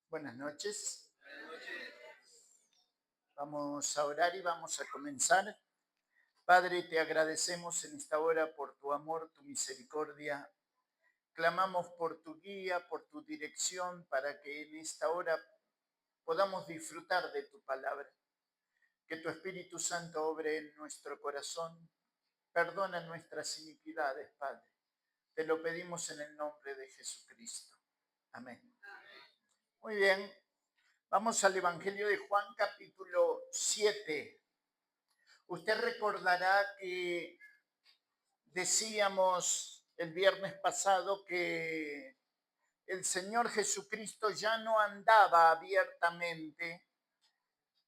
Buenas noches. Vamos a orar y vamos a comenzar. Padre, te agradecemos en esta hora por tu amor, tu misericordia. Clamamos por tu guía, por tu dirección, para que en esta hora podamos disfrutar de tu palabra. Que tu Espíritu Santo obre en nuestro corazón. Perdona nuestras iniquidades, Padre. Te lo pedimos en el nombre de Jesucristo. Amén. Muy bien. Vamos al Evangelio de Juan, capítulo 7. Usted recordará que decíamos el viernes pasado que el Señor Jesucristo ya no andaba abiertamente.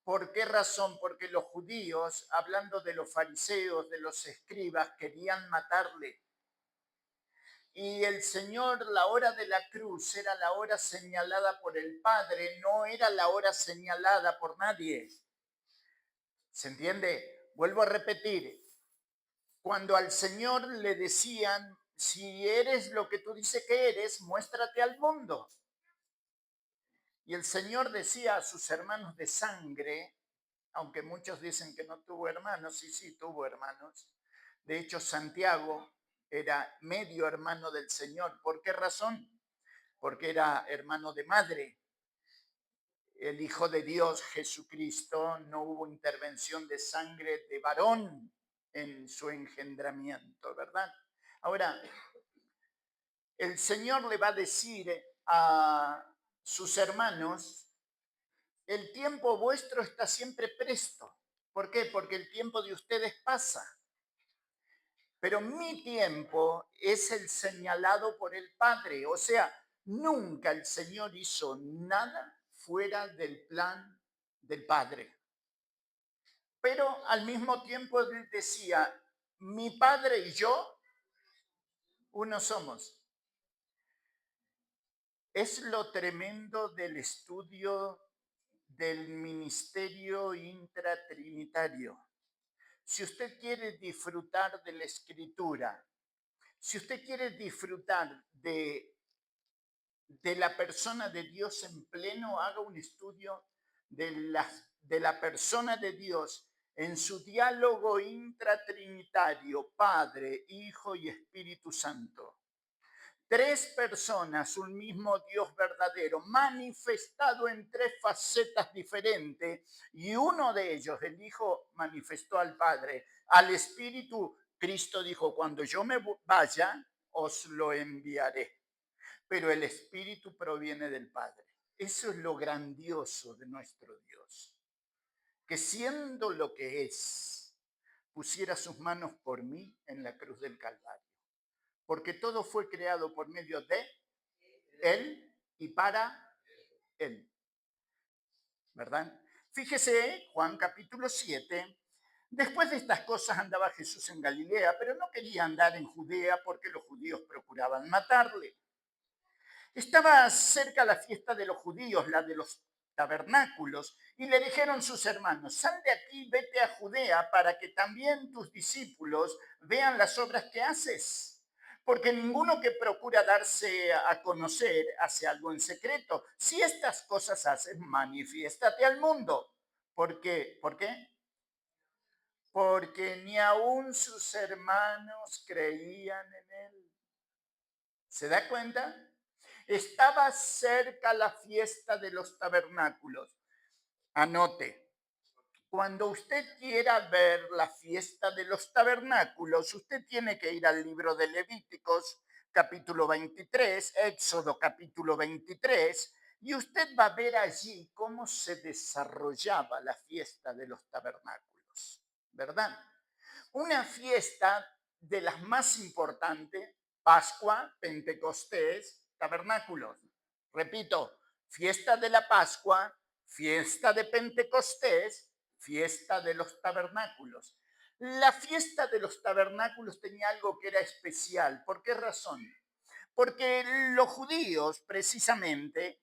¿Por qué razón? Porque los judíos, hablando de los fariseos, de los escribas, querían matarle. Y el Señor, la hora de la cruz era la hora señalada por el Padre, no era la hora señalada por nadie. ¿Se entiende? Vuelvo a repetir. Cuando al Señor le decían, si eres lo que tú dices que eres, muéstrate al mundo. Y el Señor decía a sus hermanos de sangre, aunque muchos dicen que no tuvo hermanos, sí tuvo hermanos. De hecho, Santiago era medio hermano del Señor. ¿Por qué razón? Porque era hermano de madre. El Hijo de Dios, Jesucristo, no hubo intervención de sangre de varón en su engendramiento, ¿verdad? Ahora, el Señor le va a decir a sus hermanos, el tiempo vuestro está siempre presto. ¿Por qué? Porque el tiempo de ustedes pasa. Pero mi tiempo es el señalado por el Padre. O sea, nunca el Señor hizo nada fuera del plan del Padre. Pero al mismo tiempo él decía, mi Padre y yo, uno somos. Es lo tremendo del estudio del ministerio intratrinitario. Si usted quiere disfrutar de la escritura, si usted quiere disfrutar de la persona de Dios en pleno, haga un estudio de la persona de Dios en su diálogo intratrinitario, Padre, Hijo y Espíritu Santo. Tres personas, un mismo Dios verdadero, manifestado en tres facetas diferentes, y uno de ellos, el Hijo, manifestó al Padre. Al Espíritu, Cristo dijo, cuando yo me vaya, os lo enviaré. Pero el Espíritu proviene del Padre. Eso es lo grandioso de nuestro Dios. Que siendo lo que es, pusiera sus manos por mí en la cruz del Calvario. Porque todo fue creado por medio de Él y para Él. ¿Verdad? Fíjese, Juan capítulo 7. Después de estas cosas andaba Jesús en Galilea, pero no quería andar en Judea porque los judíos procuraban matarle. Estaba cerca la fiesta de los judíos, la de los tabernáculos, y le dijeron sus hermanos, sal de aquí, vete a Judea para que también tus discípulos vean las obras que haces. Porque ninguno que procura darse a conocer hace algo en secreto. Si estas cosas haces, manifiéstate al mundo. ¿Por qué? ¿Por qué? Porque ni aun sus hermanos creían en él. ¿Se da cuenta? Estaba cerca la fiesta de los tabernáculos. Anote, cuando usted quiera ver la fiesta de los tabernáculos, usted tiene que ir al libro de Levíticos, capítulo 23, Éxodo, capítulo 23, y usted va a ver allí cómo se desarrollaba la fiesta de los tabernáculos, ¿verdad? Una fiesta de las más importantes, Pascua, Pentecostés, tabernáculos. Repito, fiesta de la Pascua, fiesta de Pentecostés, fiesta de los tabernáculos. La fiesta de los tabernáculos tenía algo que era especial. ¿Por qué razón? Porque los judíos, precisamente,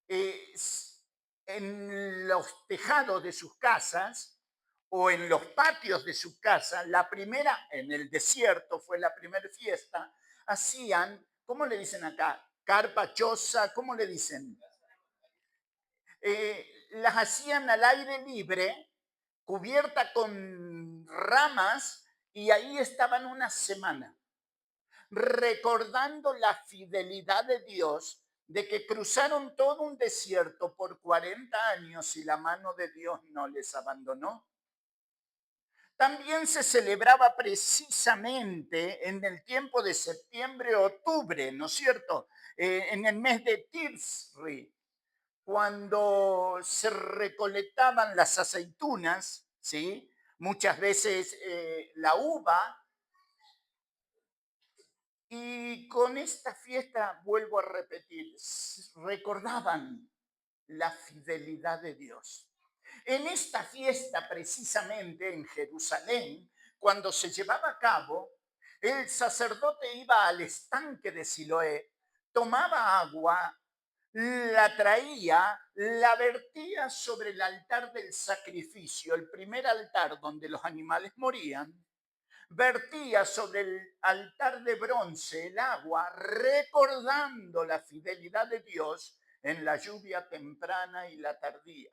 en los tejados de sus casas o en los patios de su casa, la primera, en el desierto, fue la primera fiesta, hacían, ¿cómo le dicen acá? Carpa, choza, ¿cómo le dicen? las hacían al aire libre, cubierta con ramas, y ahí estaban una semana, recordando la fidelidad de Dios, de que cruzaron todo un desierto por 40 años y la mano de Dios no les abandonó. También se celebraba precisamente en el tiempo de septiembre-octubre, ¿no es cierto? En el mes de Tirsri, cuando se recolectaban las aceitunas, ¿sí? Muchas veces la uva. Y con esta fiesta, vuelvo a repetir, recordaban la fidelidad de Dios. En esta fiesta, precisamente en Jerusalén, cuando se llevaba a cabo, el sacerdote iba al estanque de Siloé, tomaba agua, la traía, la vertía sobre el altar del sacrificio, el primer altar donde los animales morían, vertía sobre el altar de bronce el agua, recordando la fidelidad de Dios en la lluvia temprana y la tardía.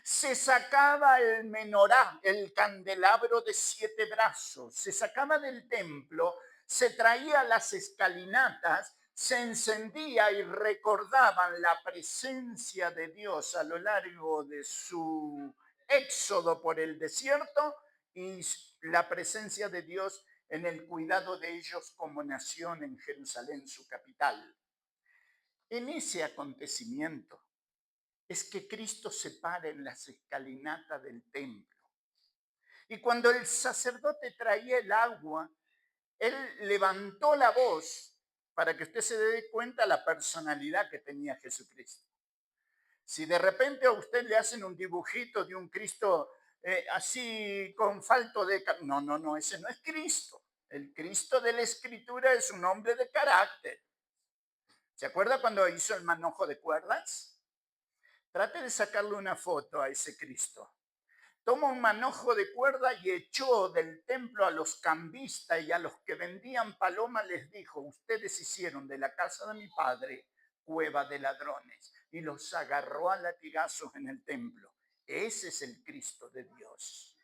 Se sacaba el menorá, el candelabro de 7 brazos, se sacaba del templo, se traía las escalinatas, se encendía y recordaban la presencia de Dios a lo largo de su éxodo por el desierto y la presencia de Dios en el cuidado de ellos como nación en Jerusalén, su capital. En ese acontecimiento es que Cristo se para en las escalinatas del templo. Y cuando el sacerdote traía el agua, él levantó la voz para que usted se dé cuenta la personalidad que tenía Jesucristo. Si de repente a usted le hacen un dibujito de un Cristo así con falto de... No, no, no, ese no es Cristo. El Cristo de la Escritura es un hombre de carácter. ¿Se acuerda cuando hizo el manojo de cuerdas? Trate de sacarle una foto a ese Cristo. Toma un manojo de cuerda y echó del templo a los cambistas y a los que vendían palomas, les dijo: ustedes hicieron de la casa de mi padre cueva de ladrones, y los agarró a latigazos en el templo. Ese es el Cristo de Dios,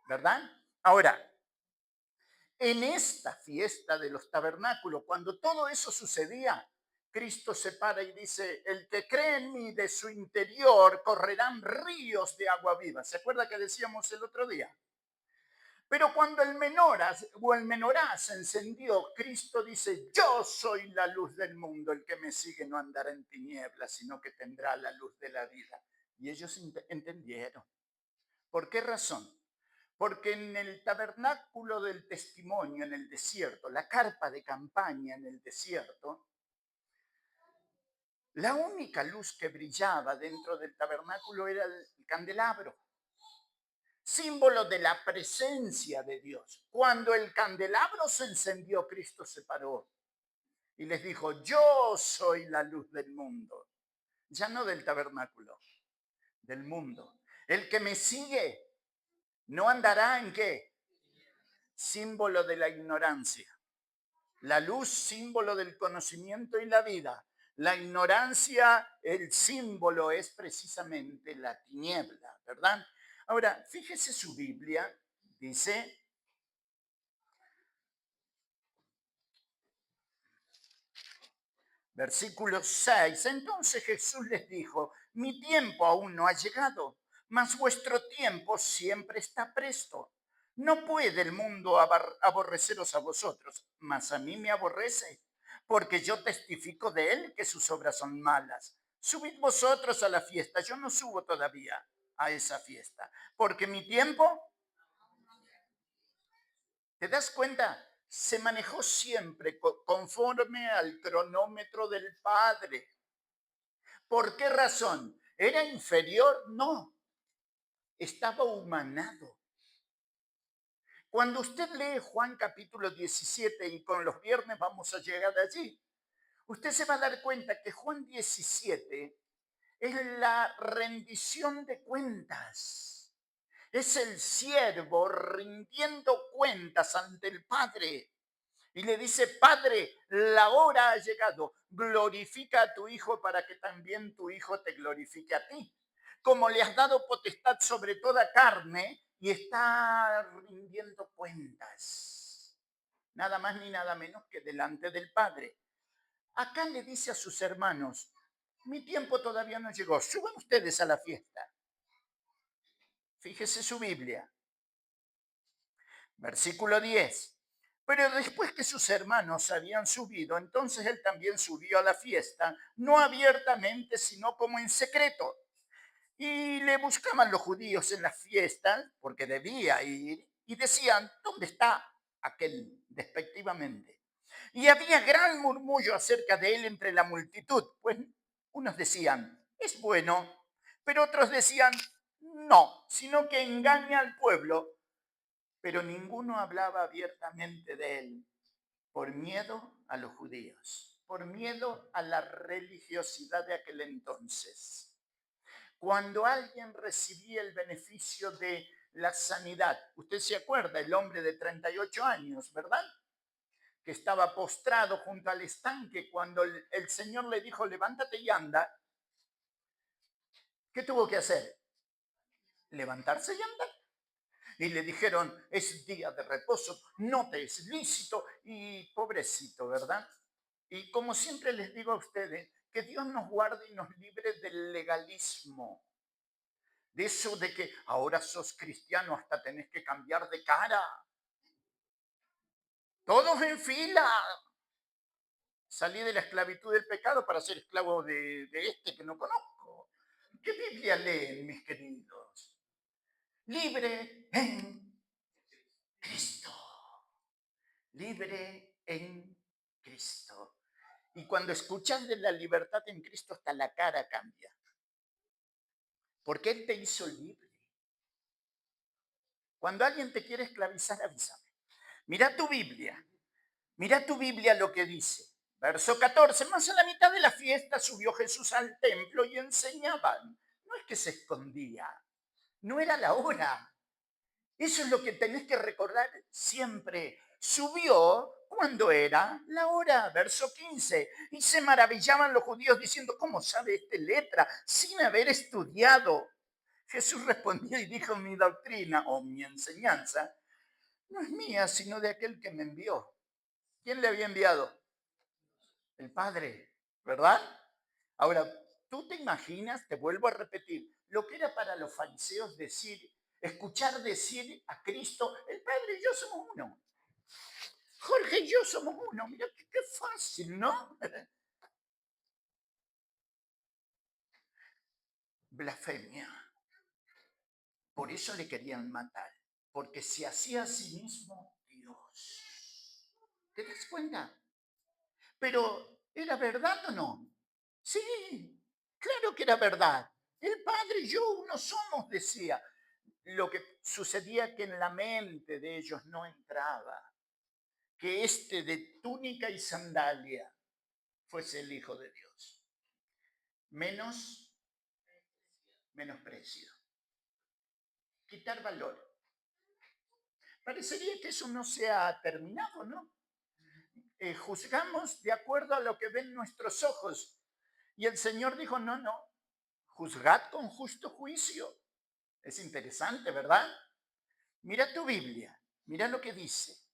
¿verdad? Ahora, en esta fiesta de los tabernáculos, cuando todo eso sucedía, Cristo se para y dice: el que cree en mí, de su interior correrán ríos de agua viva. ¿Se acuerda que decíamos el otro día? Pero cuando el menorá se encendió, Cristo dice: yo soy la luz del mundo, el que me sigue no andará en tinieblas, sino que tendrá la luz de la vida. Y ellos entendieron. ¿Por qué razón? Porque en el tabernáculo del testimonio en el desierto, la carpa de campaña en el desierto, la única luz que brillaba dentro del tabernáculo era el candelabro, símbolo de la presencia de Dios. Cuando el candelabro se encendió, Cristo se paró y les dijo: yo soy la luz del mundo. Ya no del tabernáculo, del mundo. El que me sigue no andará en qué, símbolo de la ignorancia. La luz, símbolo del conocimiento y la vida. La ignorancia, el símbolo es precisamente la tiniebla, ¿verdad? Ahora, fíjese su Biblia, dice, versículo 6, entonces Jesús les dijo: mi tiempo aún no ha llegado, mas vuestro tiempo siempre está presto. No puede el mundo aborreceros a vosotros, mas a mí me aborrece, porque yo testifico de él que sus obras son malas. Subid vosotros a la fiesta, yo no subo todavía a esa fiesta, porque mi tiempo, ¿te das cuenta? Se manejó siempre conforme al cronómetro del Padre. ¿Por qué razón? ¿Era inferior? No, estaba humanado. Cuando usted lee Juan capítulo 17, y con los viernes vamos a llegar allí, usted se va a dar cuenta que Juan 17 es la rendición de cuentas. Es el siervo rindiendo cuentas ante el Padre. Y le dice: Padre, la hora ha llegado, glorifica a tu Hijo para que también tu Hijo te glorifique a ti. Como le has dado potestad sobre toda carne y está rindiendo cuentas, nada más ni nada menos que delante del Padre. Acá le dice a sus hermanos, mi tiempo todavía no llegó, suban ustedes a la fiesta. Fíjese su Biblia. Versículo 10. Pero después que sus hermanos habían subido, entonces él también subió a la fiesta, no abiertamente, sino como en secreto. Y le buscaban los judíos en las fiestas, porque debía ir, y decían, ¿dónde está aquel? Despectivamente. Y había gran murmullo acerca de él entre la multitud, pues unos decían, es bueno, pero otros decían, no, sino que engaña al pueblo. Pero ninguno hablaba abiertamente de él por miedo a los judíos, por miedo a la religiosidad de aquel entonces. Cuando alguien recibía el beneficio de la sanidad, usted se acuerda, el hombre de 38 años, ¿verdad? Que estaba postrado junto al estanque cuando el Señor le dijo, levántate y anda. ¿Qué tuvo que hacer? Levantarse y andar. Y le dijeron, es día de reposo, no te es lícito, y pobrecito, ¿verdad? Y como siempre les digo a ustedes, que Dios nos guarde y nos libre del legalismo, de eso de que ahora sos cristiano hasta tenés que cambiar de cara. Todos en fila. Salí de la esclavitud del pecado para ser esclavo de este que no conozco. ¿Qué Biblia leen, mis queridos? Libre en Cristo. Libre en Cristo. Y cuando escuchas de la libertad en Cristo, hasta la cara cambia. Porque Él te hizo libre. Cuando alguien te quiere esclavizar, avísame. Mira tu Biblia. Mira tu Biblia lo que dice. Verso 14. Más a la mitad de la fiesta subió Jesús al templo y enseñaba. No es que se escondía. No era la hora. Eso es lo que tenés que recordar siempre. Subió cuando era la hora, verso 15. Y se maravillaban los judíos diciendo, ¿cómo sabe este letra sin haber estudiado? Jesús respondió y dijo, mi doctrina o mi enseñanza no es mía, sino de aquel que me envió. ¿Quién le había enviado? El Padre, ¿verdad? Ahora, tú te imaginas, te vuelvo a repetir, lo que era para los fariseos decir, escuchar decir a Cristo, el Padre y yo somos uno. Jorge y yo somos uno. Mira qué fácil, ¿no? Blasfemia. Por eso le querían matar, porque se hacía a sí mismo Dios. ¿Te das cuenta? Pero, ¿era verdad o no? Sí, claro que era verdad. El Padre y yo uno somos, decía. Lo que sucedía que en la mente de ellos no entraba que este de túnica y sandalia fuese el Hijo de Dios. Menosprecio. Quitar valor. Parecería que eso no se ha terminado, ¿no? Juzgamos de acuerdo a lo que ven nuestros ojos. Y el Señor dijo, no, no, juzgad con justo juicio. Es interesante, ¿verdad? Mira tu Biblia, mira lo que dice.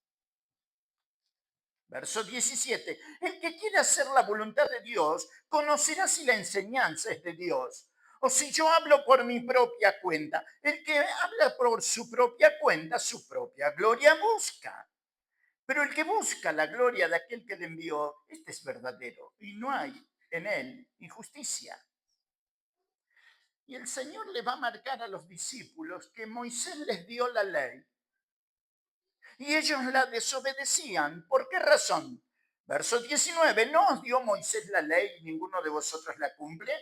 Verso 17. El que quiera hacer la voluntad de Dios, conocerá si la enseñanza es de Dios. O si yo hablo por mi propia cuenta. El que habla por su propia cuenta, su propia gloria busca. Pero el que busca la gloria de aquel que le envió, este es verdadero. Y no hay en él injusticia. Y el Señor le va a marcar a los discípulos que Moisés les dio la ley y ellos la desobedecían. ¿Por qué razón? Verso 19, ¿no os dio Moisés la ley y ninguno de vosotros la cumple?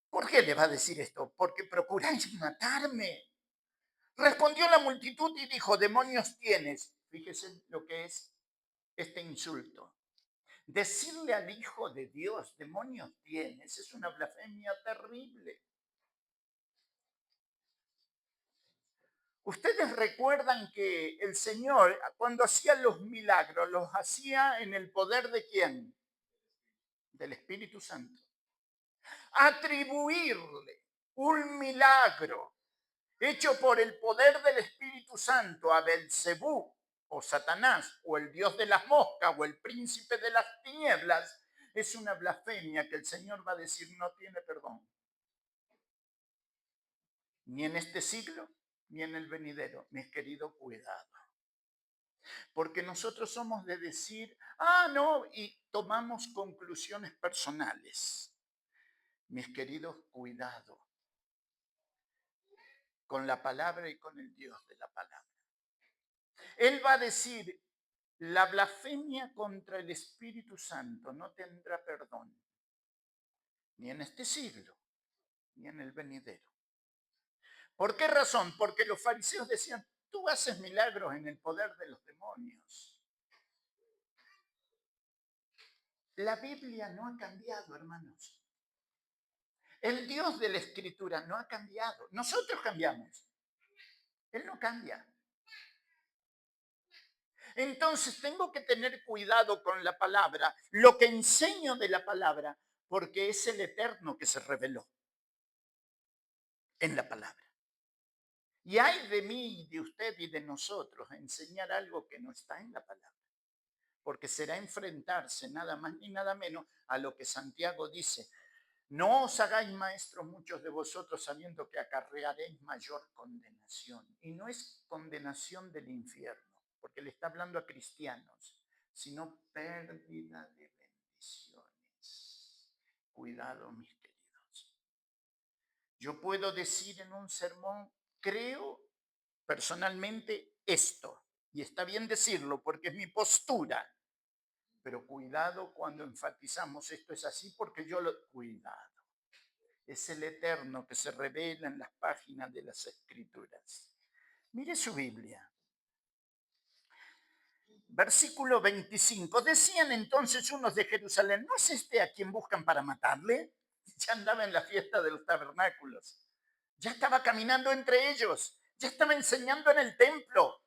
¿Por qué le va a decir esto? Porque procuráis matarme. Respondió la multitud y dijo, demonios tienes. Fíjese lo que es este insulto. Decirle al Hijo de Dios, demonios tienes, es una blasfemia terrible. Ustedes recuerdan que el Señor, cuando hacía los milagros, los hacía en el poder de ¿quién? del Espíritu Santo, atribuirle un milagro hecho por el poder del Espíritu Santo a Belcebú o Satanás o el dios de las moscas o el príncipe de las tinieblas, es una blasfemia que el Señor va a decir no tiene perdón. Ni en este siglo, ni en el venidero. Mis queridos, cuidado. Porque nosotros somos de decir, no, y tomamos conclusiones personales. Mis queridos, cuidado con la palabra y con el Dios de la palabra. Él va a decir, la blasfemia contra el Espíritu Santo no tendrá perdón, ni en este siglo, ni en el venidero. ¿Por qué razón? Porque los fariseos decían, tú haces milagros en el poder de los demonios. La Biblia no ha cambiado, hermanos. El Dios de la Escritura no ha cambiado. Nosotros cambiamos. Él no cambia. Entonces tengo que tener cuidado con la palabra, lo que enseño de la palabra, porque es el Eterno que se reveló en la palabra. Y hay de mí, de usted y de nosotros enseñar algo que no está en la palabra, porque será enfrentarse nada más ni nada menos a lo que Santiago dice. No os hagáis maestros muchos de vosotros sabiendo que acarrearéis mayor condenación. Y no es condenación del infierno, porque le está hablando a cristianos, sino pérdida de bendiciones. Cuidado, mis queridos. Yo puedo decir en un sermón, creo personalmente esto, y está bien decirlo porque es mi postura, pero cuidado cuando enfatizamos esto es así porque yo lo... Cuidado. Es el Eterno que se revela en las páginas de las Escrituras. Mire su Biblia. Versículo 25. Decían entonces unos de Jerusalén, ¿no es este a quien buscan para matarle? Ya andaba en la fiesta de los tabernáculos. Ya estaba caminando entre ellos. Ya estaba enseñando en el templo.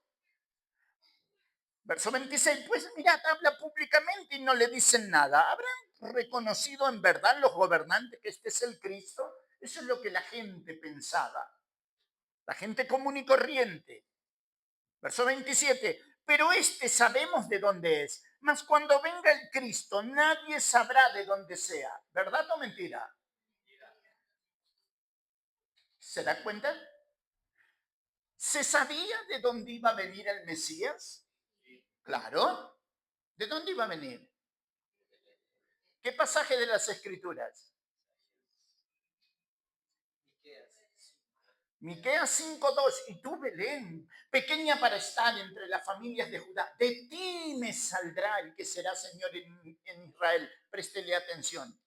Verso 26. Pues mirad, habla públicamente y no le dicen nada. ¿Habrán reconocido en verdad los gobernantes que este es el Cristo? Eso es lo que la gente pensaba. La gente común y corriente. Verso 27. Pero este sabemos de dónde es. Mas cuando venga el Cristo, nadie sabrá de dónde sea. ¿Verdad o mentira? ¿Se da cuenta? ¿Se sabía de dónde iba a venir el Mesías? Claro. ¿De dónde iba a venir? ¿Qué pasaje de las Escrituras? Miqueas 5:2, y tú, Belén, pequeña para estar entre las familias de Judá, de ti me saldrá el que será Señor en Israel. Préstele atención.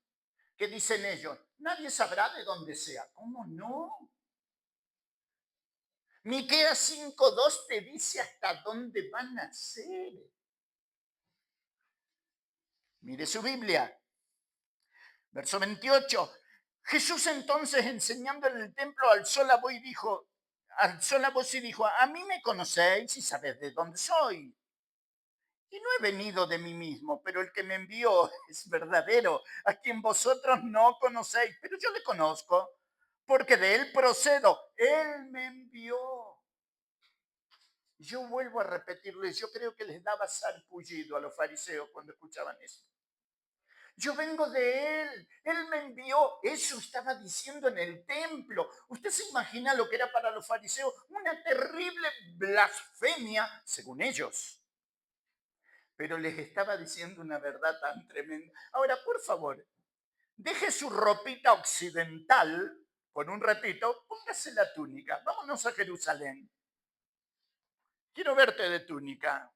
¿Qué dicen ellos? Nadie sabrá de dónde sea. ¿Cómo no? Miqueas 5:2 te dice hasta dónde van a ser. Mire su Biblia. Verso 28. Jesús entonces enseñando en el templo alzó la voz y dijo, a mí me conocéis y sabéis de dónde soy. Y no he venido de mí mismo, pero el que me envió es verdadero, a quien vosotros no conocéis, pero yo le conozco, porque de él procedo. Él me envió. Yo vuelvo a repetirles, yo creo que les daba sarpullido a los fariseos cuando escuchaban eso. Yo vengo de él me envió. Eso estaba diciendo en el templo. ¿Usted se imagina lo que era para los fariseos? Una terrible blasfemia, según ellos. Pero les estaba diciendo una verdad tan tremenda. Ahora, por favor, deje su ropita occidental, con un repito, póngase la túnica. Vámonos a Jerusalén. Quiero verte de túnica.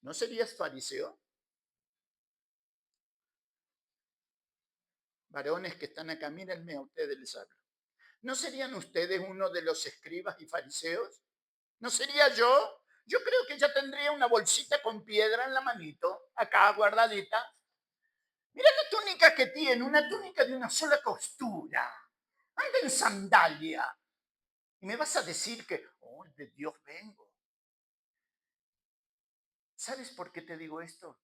¿No serías fariseo? Varones que están acá, mírenme, a ustedes les hablo. ¿No serían ustedes uno de los escribas y fariseos? ¿No sería yo? Yo creo que ya tendría una bolsita con piedra en la manito, acá guardadita. Mira la túnica que tiene, una túnica de una sola costura. Anda en sandalia. Y me vas a decir que, oh, de Dios vengo. ¿Sabes por qué te digo esto?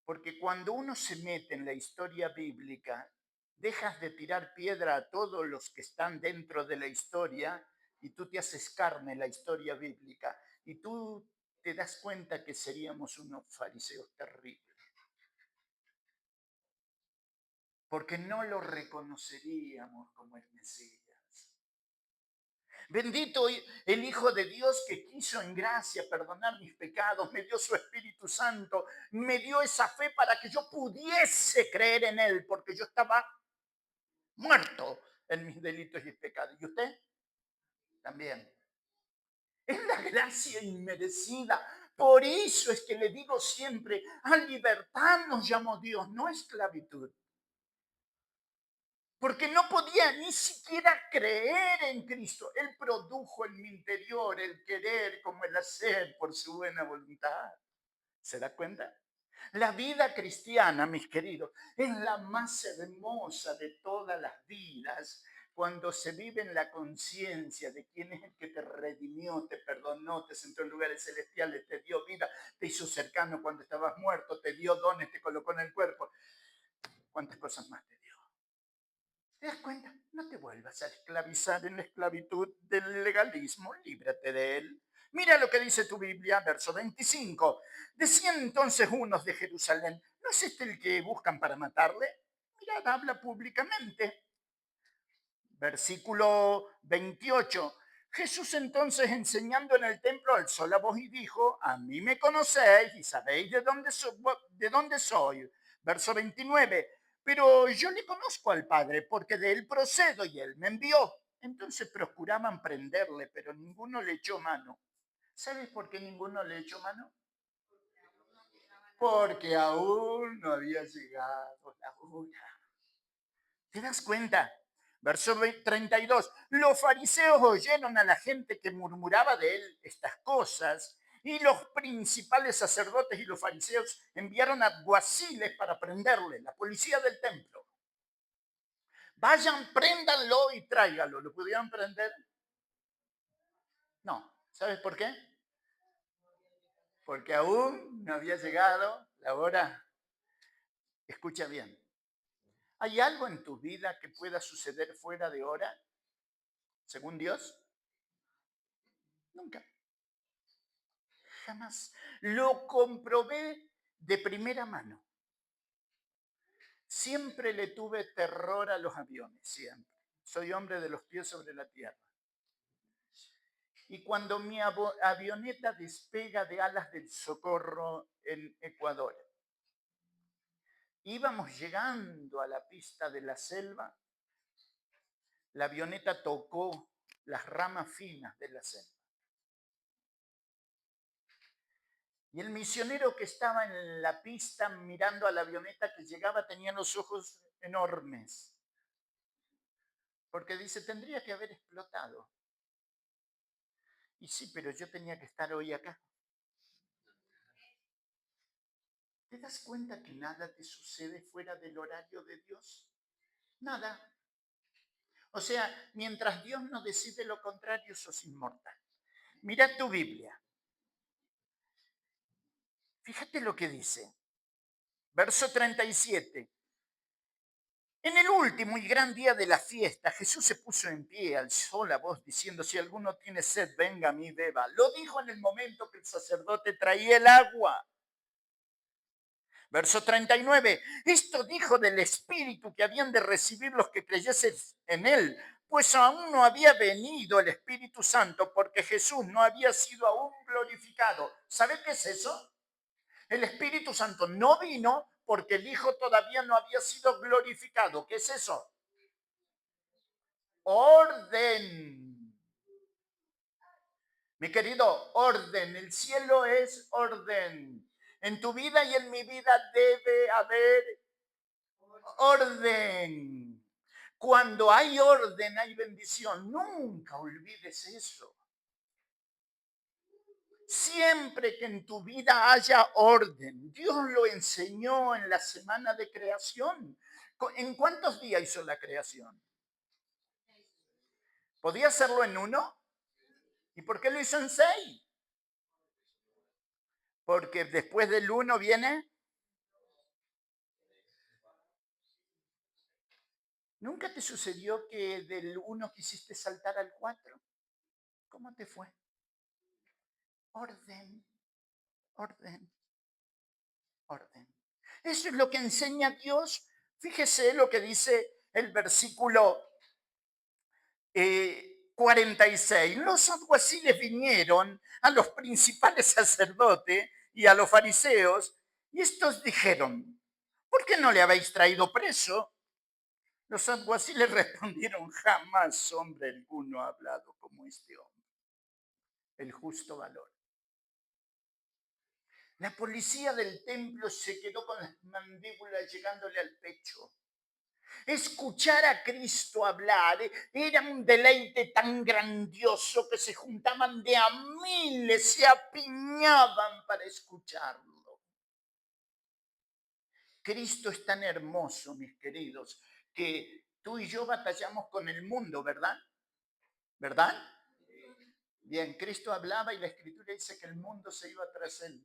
Porque cuando uno se mete en la historia bíblica, dejas de tirar piedra a todos los que están dentro de la historia y tú te haces carne en la historia bíblica. Y tú te das cuenta que seríamos unos fariseos terribles. Porque no lo reconoceríamos como el Mesías. Bendito el Hijo de Dios que quiso en gracia perdonar mis pecados, me dio su Espíritu Santo, me dio esa fe para que yo pudiese creer en Él, porque yo estaba muerto en mis delitos y pecados. ¿Y usted? También. Es la gracia inmerecida. Por eso es que le digo siempre, a libertad nos llamó Dios, no esclavitud. Porque no podía ni siquiera creer en Cristo. Él produjo en mi interior el querer como el hacer por su buena voluntad. ¿Se da cuenta? La vida cristiana, mis queridos, es la más hermosa de todas las vidas cuando se vive en la conciencia de quién es el que te redimió, te perdonó, te sentó en lugares celestiales, te dio vida, te hizo cercano cuando estabas muerto, te dio dones, te colocó en el cuerpo. ¿Cuántas cosas más te dio? ¿Te das cuenta? No te vuelvas a esclavizar en la esclavitud del legalismo, líbrate de él. Mira lo que dice tu Biblia, verso 25. Decían entonces unos de Jerusalén, ¿no es este el que buscan para matarle? Mirad, habla públicamente. Versículo 28. Jesús entonces enseñando en el templo alzó la voz y dijo, a mí me conocéis y sabéis de dónde soy. Verso 29. Pero yo le conozco al Padre porque de él procedo y él me envió. Entonces procuraban prenderle, pero ninguno le echó mano. ¿Sabes por qué ninguno le echó mano? Porque aún no había llegado la hora. ¿Te das cuenta? Verso 32. Los fariseos oyeron a la gente que murmuraba de él estas cosas y los principales sacerdotes y los fariseos enviaron alguaciles para prenderle, la policía del templo. Vayan, préndanlo y tráiganlo. ¿Lo pudieron prender? No. ¿Sabes por qué? Porque aún no había llegado la hora. Escucha bien. ¿Hay algo en tu vida que pueda suceder fuera de hora, según Dios? Nunca. Jamás. Lo comprobé de primera mano. Siempre le tuve terror a los aviones, siempre. Soy hombre de los pies sobre la tierra. Y cuando mi avioneta despega de Alas del Socorro en Ecuador, íbamos llegando a la pista de la selva, la avioneta tocó las ramas finas de la selva. Y el misionero que estaba en la pista mirando a la avioneta que llegaba tenía los ojos enormes. Porque dice, tendría que haber explotado. Y sí, pero yo tenía que estar hoy acá. ¿Te das cuenta que nada te sucede fuera del horario de Dios? Nada. O sea, mientras Dios no decide lo contrario, sos inmortal. Mira tu Biblia. Fíjate lo que dice. Verso 37. En el último y gran día de la fiesta, Jesús se puso en pie, alzó la voz diciendo, si alguno tiene sed, venga a mí, beba. Lo dijo en el momento que el sacerdote traía el agua. Verso 39. Esto dijo del Espíritu que habían de recibir los que creyesen en él, pues aún no había venido el Espíritu Santo porque Jesús no había sido aún glorificado. ¿Sabe qué es eso? El Espíritu Santo no vino porque el Hijo todavía no había sido glorificado. ¿Qué es eso? Orden. Mi querido, orden. El cielo es orden. En tu vida y en mi vida debe haber orden. Cuando hay orden, hay bendición. Nunca olvides eso. Siempre que en tu vida haya orden, Dios lo enseñó en la semana de creación. ¿En cuántos días hizo la creación? ¿Podía hacerlo en uno? ¿Y por qué lo hizo en 6? Porque después del 1 viene ¿Nunca te sucedió que del 1 quisiste saltar al 4? ¿Cómo te fue? Orden, orden, orden. Eso es lo que enseña Dios. Fíjese lo que dice el versículo 46. Los alguaciles vinieron a los principales sacerdotes y a los fariseos, y estos dijeron: ¿por qué no le habéis traído preso? Los alguaciles respondieron: jamás hombre alguno ha hablado como este hombre. El justo valor. La policía del templo se quedó con las mandíbulas llegándole al pecho. Escuchar a Cristo hablar era un deleite tan grandioso que se juntaban de a miles, se apiñaban para escucharlo. Cristo es tan hermoso, mis queridos, que tú y yo batallamos con el mundo, ¿verdad? ¿Verdad? Bien, Cristo hablaba y la Escritura dice que el mundo se iba tras él.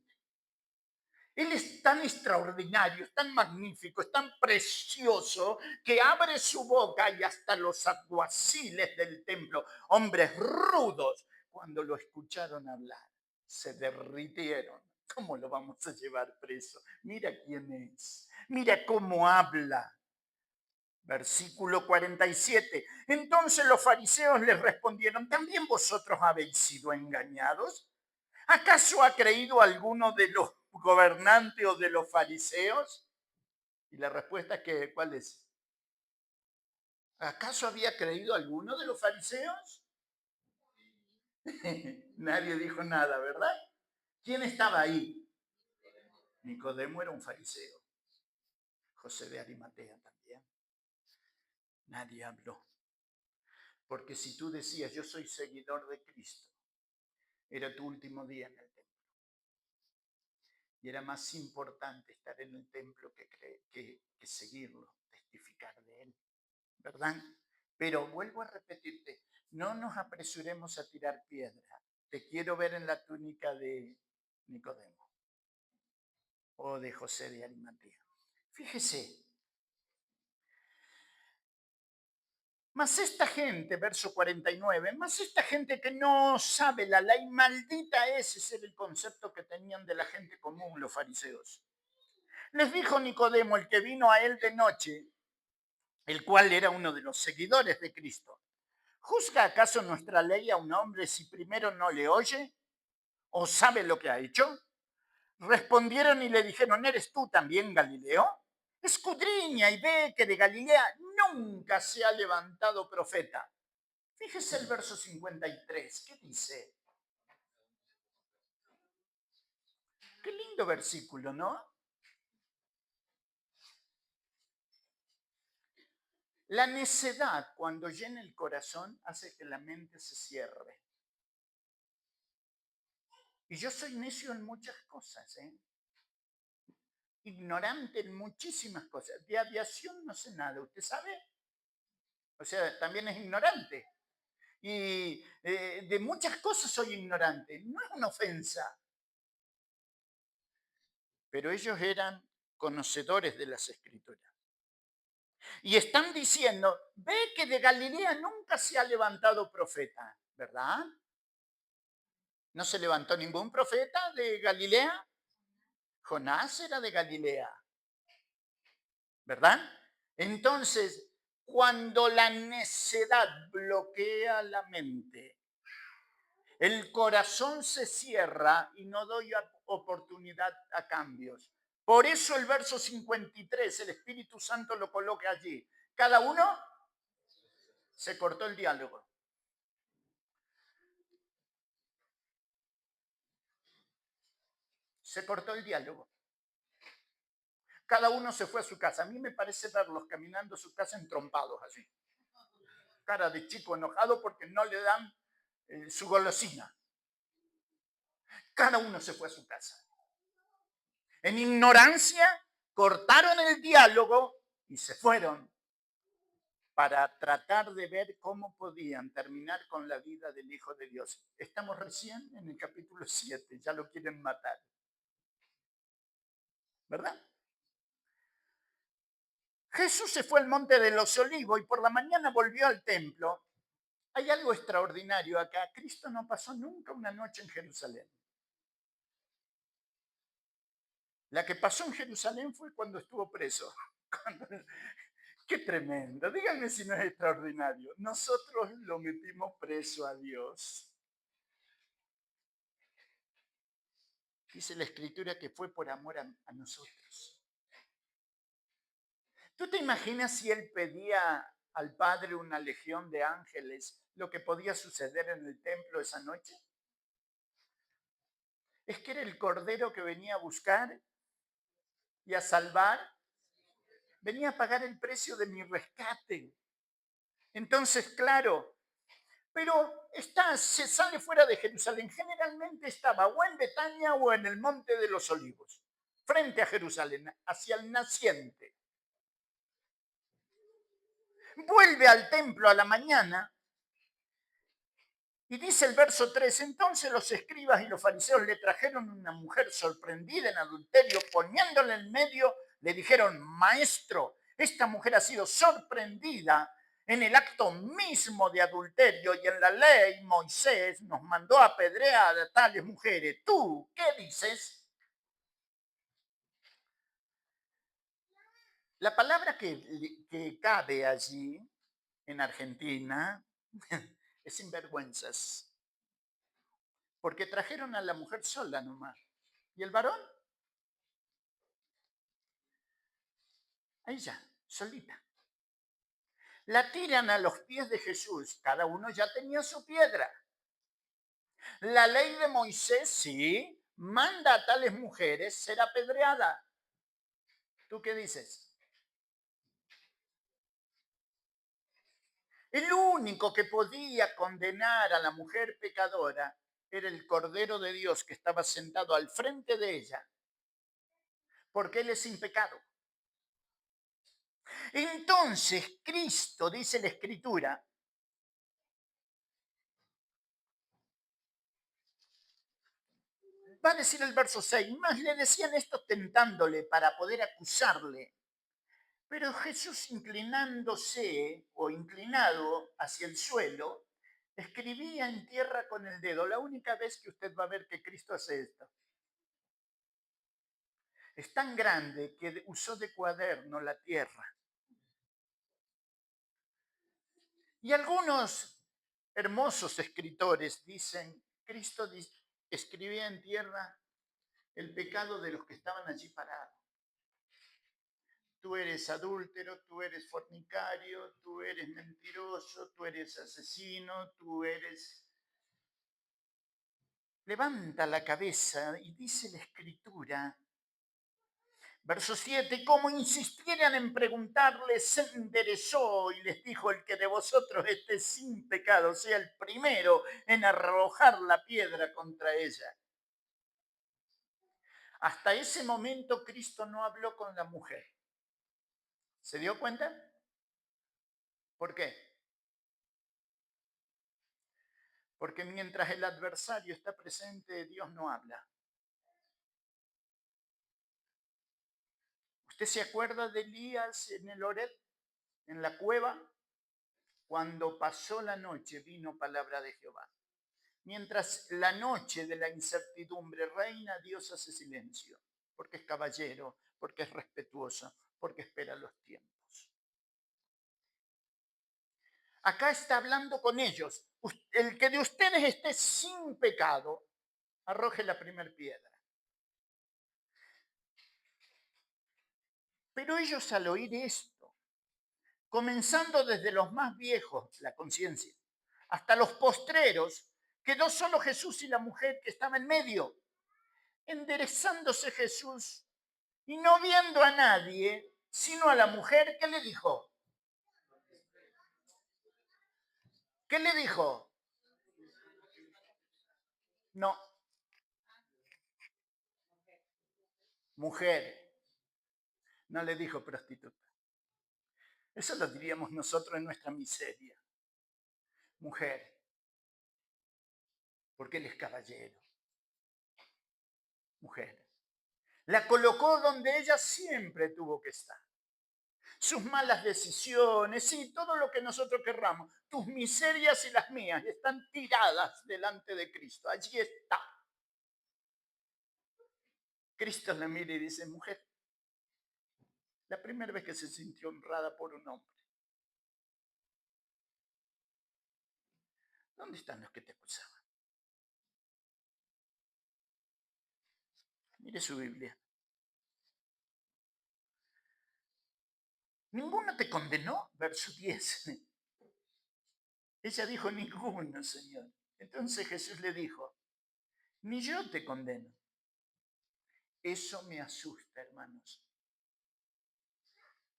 Él es tan extraordinario, es tan magnífico, es tan precioso que abre su boca y hasta los alguaciles del templo, hombres rudos, cuando lo escucharon hablar, se derritieron. ¿Cómo lo vamos a llevar preso? Mira quién es, mira cómo habla. Versículo 47. Entonces los fariseos les respondieron: ¿también vosotros habéis sido engañados? ¿Acaso ha creído alguno de los gobernantes o de los fariseos? Y la respuesta que, ¿cuál es? ¿Acaso había creído alguno de los fariseos? Nadie dijo nada, ¿verdad? ¿Quién estaba ahí? Nicodemo era un fariseo. José de Arimatea también. Nadie habló. Porque si tú decías: yo soy seguidor de Cristo, era tu último día en el templo. Y era más importante estar en el templo que seguirlo, testificar de él. ¿Verdad? Pero vuelvo a repetirte, no nos apresuremos a tirar piedra. Te quiero ver en la túnica de Nicodemo o de José de Arimatea. Fíjese, mas esta gente, verso 49, mas esta gente que no sabe la ley, maldita es, ese era el concepto que tenían de la gente común los fariseos. Les dijo Nicodemo, el que vino a él de noche, el cual era uno de los seguidores de Cristo: ¿juzga acaso nuestra ley a un hombre si primero no le oye o sabe lo que ha hecho? Respondieron y le dijeron: ¿eres tú también Galileo? Escudriña y ve que de Galilea nunca se ha levantado profeta. Fíjese el verso 53, ¿qué dice? Qué lindo versículo, ¿no? La necedad, cuando llena el corazón, hace que la mente se cierre. Y yo soy necio en muchas cosas, ¿eh? Ignorante en muchísimas cosas. De aviación no sé nada, ¿usted sabe? O sea, también es ignorante. Y de muchas cosas soy ignorante. No es una ofensa. Pero ellos eran conocedores de las Escrituras. Y están diciendo: ve que de Galilea nunca se ha levantado profeta, ¿verdad? ¿No se levantó ningún profeta de Galilea? Jonás era de Galilea, ¿verdad? Entonces, cuando la necedad bloquea la mente, el corazón se cierra y no doy oportunidad a cambios. Por eso el verso 53, el Espíritu Santo lo coloca allí. Cada uno se cortó el diálogo. Se cortó el diálogo. Cada uno se fue a su casa. A mí me parece verlos caminando a su casa entrompados así. Cara de chico enojado porque no le dan su golosina. Cada uno se fue a su casa. En ignorancia, cortaron el diálogo y se fueron para tratar de ver cómo podían terminar con la vida del Hijo de Dios. Estamos recién en el capítulo 7, ya lo quieren matar. ¿Verdad? Jesús se fue al monte de los olivos y por la mañana volvió al templo. Hay algo extraordinario acá. Cristo no pasó nunca una noche en Jerusalén. La que pasó en Jerusalén fue cuando estuvo preso. Qué tremendo. Díganme si no es extraordinario. Nosotros lo metimos preso a Dios. Dice la Escritura que fue por amor a nosotros. ¿Tú te imaginas si él pedía al Padre una legión de ángeles, lo que podía suceder en el templo esa noche? Es que era el Cordero que venía a buscar y a salvar, venía a pagar el precio de mi rescate. Entonces, claro, pero se sale fuera de Jerusalén. Generalmente estaba o en Betania o en el Monte de los Olivos, frente a Jerusalén, hacia el naciente. Vuelve al templo a la mañana y dice el verso 3, entonces los escribas y los fariseos le trajeron una mujer sorprendida en adulterio, poniéndola en medio, le dijeron, maestro, esta mujer ha sido sorprendida en el acto mismo de adulterio y en la ley Moisés nos mandó a apedrear a tales mujeres. ¿Tú qué dices? La palabra que cabe allí en Argentina es sinvergüenzas, porque trajeron a la mujer sola nomás. ¿Y el varón? A ella, solita. La tiran a los pies de Jesús. Cada uno ya tenía su piedra. La ley de Moisés, sí, manda a tales mujeres ser apedreada. ¿Tú qué dices? El único que podía condenar a la mujer pecadora era el Cordero de Dios que estaba sentado al frente de ella, porque Él es sin pecado. Entonces, Cristo, dice la Escritura, va a decir el verso 6, más le decían esto tentándole para poder acusarle. Pero Jesús inclinándose o inclinado hacia el suelo, escribía en tierra con el dedo. La única vez que usted va a ver que Cristo hace esto. Es tan grande que usó de cuaderno la tierra. Y algunos hermosos escritores dicen, Cristo escribía en tierra el pecado de los que estaban allí parados. Tú eres adúltero, tú eres fornicario, tú eres mentiroso, tú eres asesino, tú eres... Levanta la cabeza y dice la Escritura, verso 7, como insistieran en preguntarle, se enderezó y les dijo, el que de vosotros esté sin pecado sea el primero en arrojar la piedra contra ella. Hasta ese momento Cristo no habló con la mujer. ¿Se dio cuenta? ¿Por qué? Porque mientras el adversario está presente, Dios no habla. ¿Usted se acuerda de Elías en el Horeb, en la cueva? Cuando pasó la noche vino palabra de Jehová. Mientras la noche de la incertidumbre reina, Dios hace silencio, porque es caballero, porque es respetuoso, porque espera los tiempos. Acá está hablando con ellos. El que de ustedes esté sin pecado, arroje la primer piedra. Pero ellos al oír esto, comenzando desde los más viejos, la conciencia, hasta los postreros, quedó solo Jesús y la mujer que estaba en medio. Enderezándose Jesús y no viendo a nadie, sino a la mujer, ¿qué le dijo? ¿Qué le dijo? No, mujer. No le dijo prostituta. Eso lo diríamos nosotros en nuestra miseria. Mujer, porque él es caballero. Mujer. La colocó donde ella siempre tuvo que estar. sus malas decisiones, sí, todo lo que nosotros querramos, tus miserias y las mías están tiradas delante de Cristo. Allí está. Cristo la mira y dice, mujer, la primera vez que se sintió honrada por un hombre, ¿dónde están los que te acusaban? Mire su Biblia. ¿Ninguno te condenó? Verso 10. Ella dijo, ninguno, Señor. Entonces Jesús le dijo, ni yo te condeno. Eso me asusta, hermanos.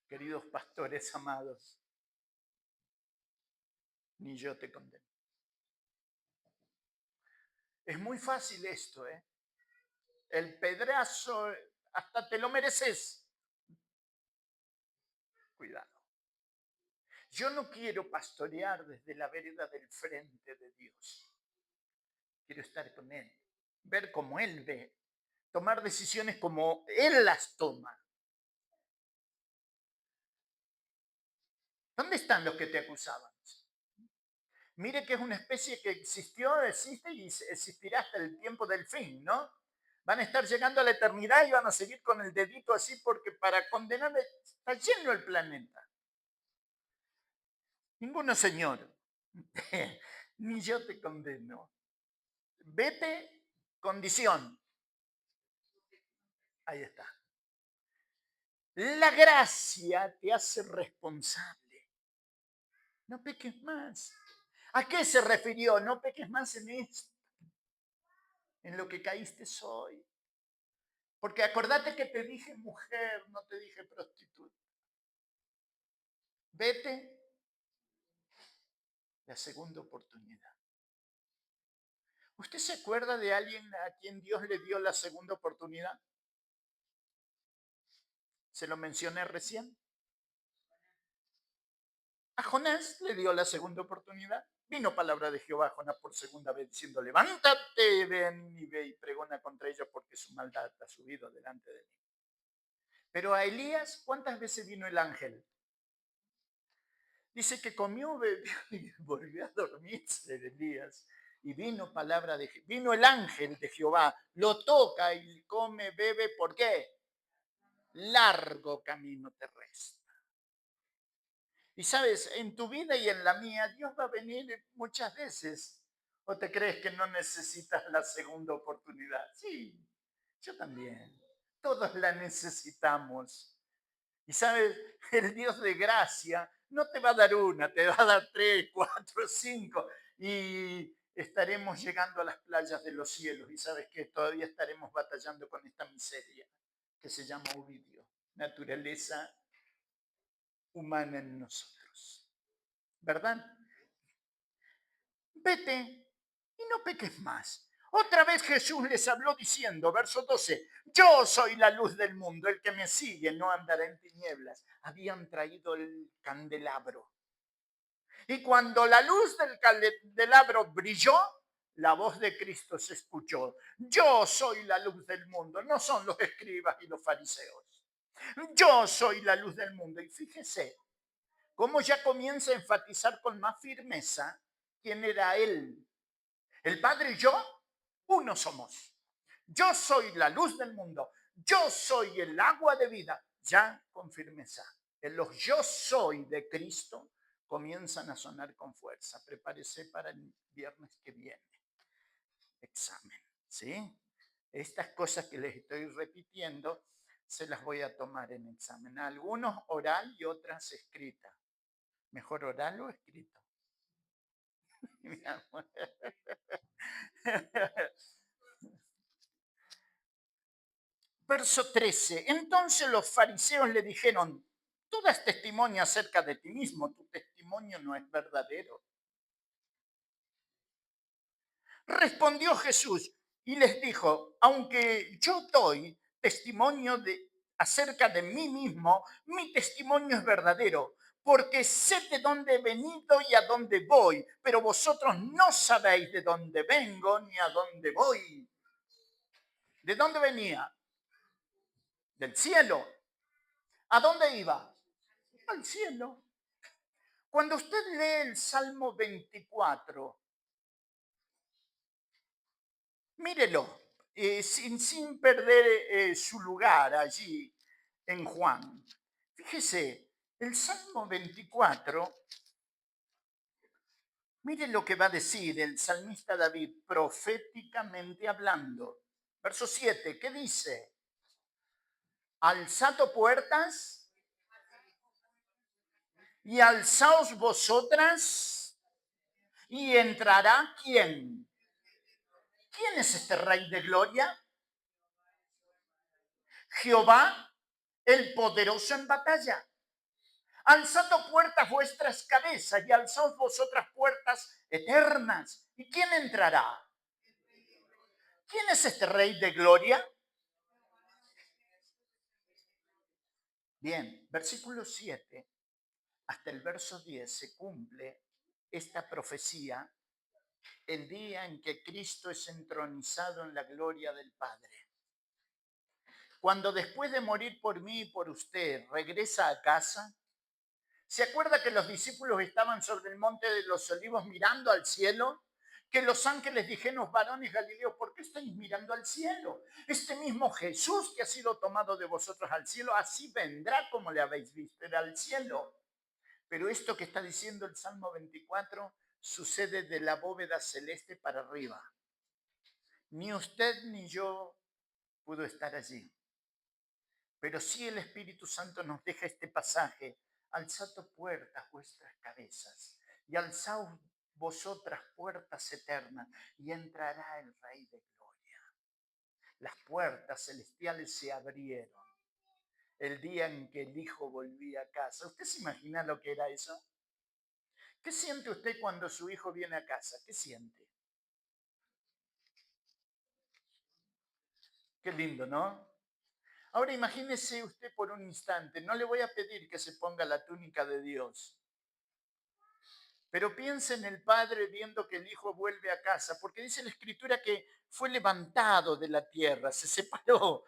Queridos pastores amados, ni yo te condeno. Es muy fácil esto, ¿eh? El pedrazo, hasta te lo mereces. Cuidado. Yo no quiero pastorear desde la vereda del frente de Dios. Quiero estar con Él, ver cómo Él ve, tomar decisiones como Él las toma. ¿Dónde están los que te acusaban? Mire que es una especie que existió, existe y existirá hasta el tiempo del fin, ¿no? Van a estar llegando a la eternidad y van a seguir con el dedito así porque para condenar está lleno el planeta. Ninguno, Señor, ni yo te condeno. Vete, condición. Ahí está. La gracia te hace responsable. No peques más. ¿A qué se refirió? No peques más en esto, en lo que caíste hoy. Porque acordate que te dije mujer, no te dije prostituta. Vete, la segunda oportunidad. ¿Usted se acuerda de alguien a quien Dios le dio la segunda oportunidad? Se lo mencioné recién. A Jonás le dio la segunda oportunidad. Vino palabra de Jehová a Jonás por segunda vez diciendo, levántate, ven y ve y pregona contra ellos porque su maldad ha subido delante de mí. Pero a Elías, ¿cuántas veces vino el ángel? Dice que comió, bebió y volvió a dormirse de Elías. Y vino el ángel de Jehová, lo toca y come, bebe, ¿por qué? Largo camino terrestre. Y sabes, en tu vida y en la mía, Dios va a venir muchas veces. ¿O te crees que no necesitas la segunda oportunidad? Sí, yo también. Todos la necesitamos. Y sabes, el Dios de gracia no te va a dar una, te va a dar 3, 4, 5. Y estaremos llegando a las playas de los cielos. Y sabes que todavía estaremos batallando con esta miseria que se llama Ovidio, naturaleza humana en nosotros. ¿Verdad? Vete y no peques más. Otra vez Jesús les habló diciendo, verso 12, yo soy la luz del mundo, el que me sigue no andará en tinieblas. Habían traído el candelabro. Y cuando la luz del candelabro brilló, la voz de Cristo se escuchó. Yo soy la luz del mundo, no son los escribas y los fariseos. Yo soy la luz del mundo. Y fíjese, cómo ya comienza a enfatizar con más firmeza quién era Él. El Padre y yo, uno somos. Yo soy la luz del mundo. Yo soy el agua de vida. Ya con firmeza. En los yo soy de Cristo comienzan a sonar con fuerza. Prepárese para el viernes que viene. Examen. ¿Sí? Estas cosas que les estoy repitiendo se las voy a tomar en examen. Algunos oral y otras escritas. Mejor oral o escrito. Verso 13. Entonces los fariseos le dijeron, tú das testimonio acerca de ti mismo, tu testimonio no es verdadero. Respondió Jesús y les dijo, aunque yo doy testimonio acerca de mí mismo, mi testimonio es verdadero, porque sé de dónde he venido y a dónde voy, pero vosotros no sabéis de dónde vengo ni a dónde voy. ¿De dónde venía? Del cielo. ¿A dónde iba? al cielo. Cuando usted lee el Salmo 24, mírelo, sin perder su lugar allí en Juan. Fíjese, el Salmo 24, mire lo que va a decir el salmista David, proféticamente hablando. Verso 7, ¿qué dice? Alzad puertas y alzaos vosotras y entrará ¿quién? ¿Quién es este Rey de Gloria? Jehová, el poderoso en batalla. Alzad puertas vuestras cabezas y alzaos vosotras puertas eternas. ¿Y quién entrará? ¿Quién es este Rey de Gloria? Bien, versículo 7 hasta el verso 10 se cumple esta profecía el día en que Cristo es entronizado en la gloria del Padre. Cuando después de morir por mí y por usted regresa a casa, ¿se acuerda que los discípulos estaban sobre el monte de los olivos mirando al cielo? Que los ángeles dijeron, varones galileos, ¿por qué estáis mirando al cielo? Este mismo Jesús que ha sido tomado de vosotros al cielo, así vendrá como le habéis visto ir al cielo. Pero esto que está diciendo el Salmo 24 sucede de la bóveda celeste para arriba. Ni usted ni yo pudo estar allí. Pero sí el Espíritu Santo nos deja este pasaje. Alzad puertas vuestras cabezas y alzaos vosotras puertas eternas y entrará el Rey de Gloria. Las puertas celestiales se abrieron el día en que el Hijo volvía a casa. ¿Usted se imagina lo que era eso? ¿Qué siente usted cuando su hijo viene a casa? ¿Qué siente? Qué lindo, ¿no? Ahora imagínese usted por un instante, no le voy a pedir que se ponga la túnica de Dios, pero piense en el padre viendo que el hijo vuelve a casa, porque dice la escritura que fue levantado de la tierra, se separó,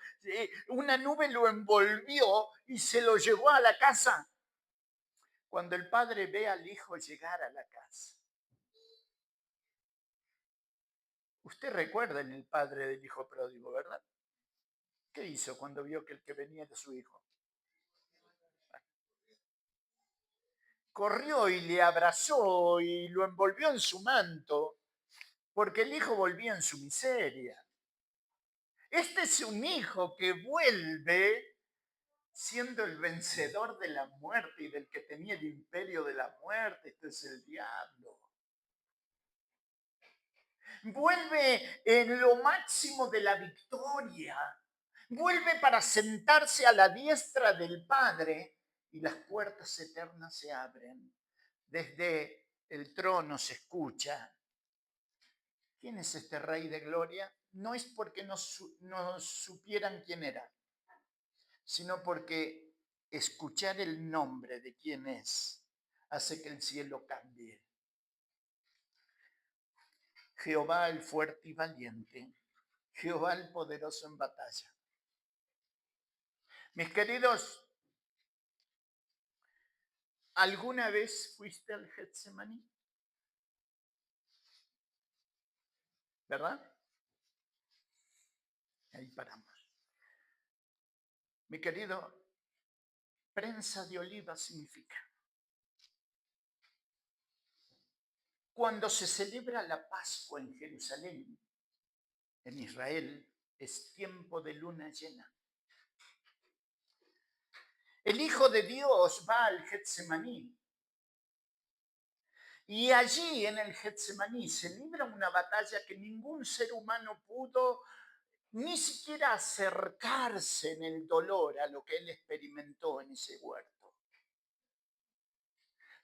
una nube lo envolvió y se lo llevó a la casa. Cuando el padre ve al hijo llegar a la casa, usted recuerda en el padre del hijo pródigo, ¿verdad? ¿Qué hizo cuando vio que el que venía era su hijo? Corrió y le abrazó y lo envolvió en su manto, porque el hijo volvía en su miseria. Este es un hijo que vuelve siendo el vencedor de la muerte y del que tenía el imperio de la muerte. Este es el diablo. Vuelve en lo máximo de la victoria. Vuelve para sentarse a la diestra del Padre y las puertas eternas se abren. Desde el trono se escucha. ¿Quién es este Rey de Gloria? No es porque no supieran quién era, sino porque escuchar el nombre de quién es hace que el cielo cambie. Jehová el fuerte y valiente, Jehová el poderoso en batalla. Mis queridos, ¿alguna vez fuiste al Getsemaní? ¿Verdad? Ahí paramos. Mi querido, prensa de oliva significa. Cuando se celebra la Pascua en Jerusalén, en Israel, es tiempo de luna llena. El Hijo de Dios va al Getsemaní. Y allí en el Getsemaní se libra una batalla que ningún ser humano pudo ni siquiera acercarse en el dolor a lo que él experimentó en ese huerto.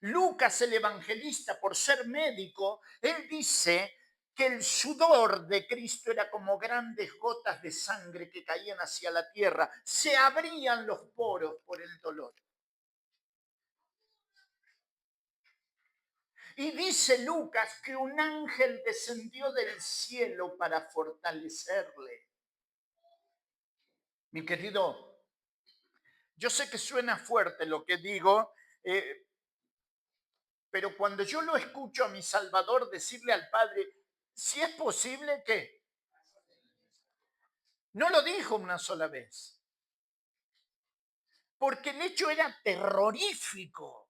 Lucas, el evangelista, por ser médico, él dice que el sudor de Cristo era como grandes gotas de sangre que caían hacia la tierra. Se abrían los poros por el dolor. Y dice Lucas que un ángel descendió del cielo para fortalecerle. Mi querido, yo sé que suena fuerte lo que digo, Pero cuando yo lo escucho a mi Salvador decirle al Padre, si es posible que, no lo dijo una sola vez, porque el hecho era terrorífico.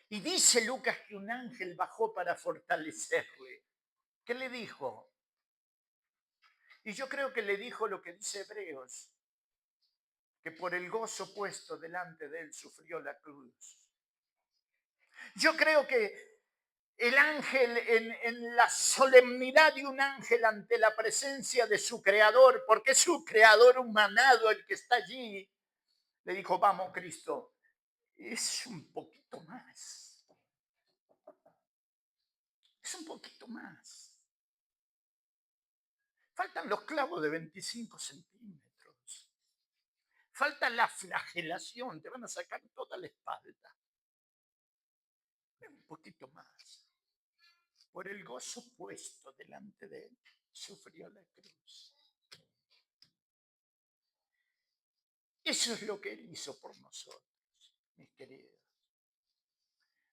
Y dice Lucas que un ángel bajó para fortalecerle. ¿Qué le dijo? Y yo creo que le dijo lo que dice Hebreos, que por el gozo puesto delante de él sufrió la cruz. Yo creo que el ángel en la solemnidad de un ángel ante la presencia de su creador, porque es su creador humanado el que está allí, le dijo, vamos Cristo, es un poquito más, es un poquito más. Faltan los clavos de 25 centímetros. Falta la flagelación, te van a sacar toda la espalda. Un poquito más. Por el gozo puesto delante de él, sufrió la cruz. Eso es lo que él hizo por nosotros, mis queridos.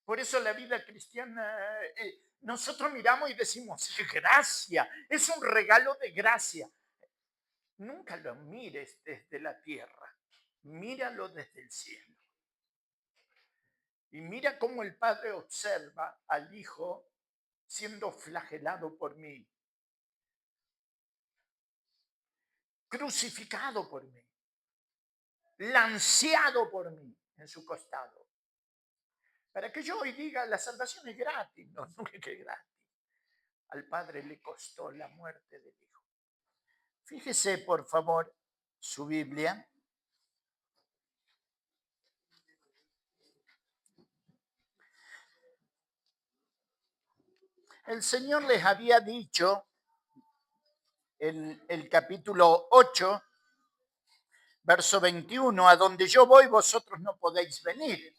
Por eso la vida cristiana, nosotros miramos y decimos, gracia, es un regalo de gracia. Nunca lo mires desde la tierra, míralo desde el cielo. Y mira cómo el Padre observa al Hijo siendo flagelado por mí, crucificado por mí, lanceado por mí en su costado. Para que yo hoy diga, la salvación es gratis. No, no es que es gratis. Al Padre le costó la muerte del Hijo. Fíjese, por favor, su Biblia. El Señor les había dicho en el capítulo 8, verso 21, a donde yo voy vosotros no podéis venir.